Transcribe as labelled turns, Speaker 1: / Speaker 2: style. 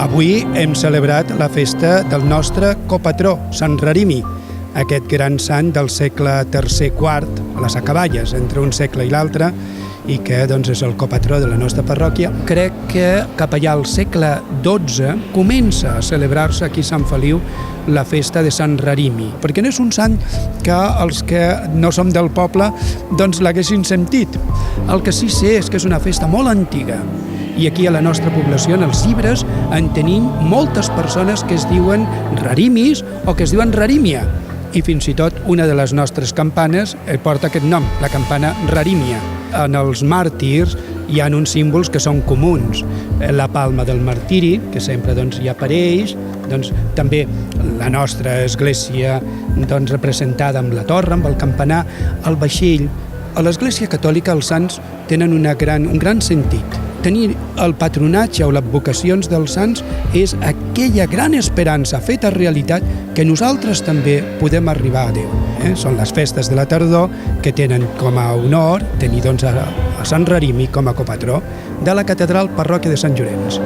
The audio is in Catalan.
Speaker 1: Avui hem celebrat la festa del nostre copatró, Sant Rarimi, aquest gran sant del segle III-IV, a les acaballes, entre un segle i l'altre, i que doncs, és el copatró de la nostra parròquia. Crec que cap allà al segle XII comença a celebrar-se aquí a Sant Feliu la festa de Sant Rarimi, perquè no és un sant que els que no som del poble doncs l'haguessin sentit. El que sí sé és que és una festa molt antiga, i aquí a la nostra població, en els llibres, en tenim moltes persones que es diuen Rarimis o que es diuen Rarímia, i fins i tot una de les nostres campanes porta aquest nom, la campana Rarímia. En els màrtirs hi ha uns símbols que són comuns. La palma del martiri, que sempre hi apareix, també la nostra església representada amb la torre, amb el campanar, el vaixell. A l'Església Catòlica els sants tenen un gran sentit. Tenir el patronatge o les advocacions dels sants és aquella gran esperança feta realitat que nosaltres també podem arribar a Déu. Són les festes de la tardor que tenen com a honor tenir a Sant Rarimi com a copatró de la catedral parròquia de Sant Llorenç.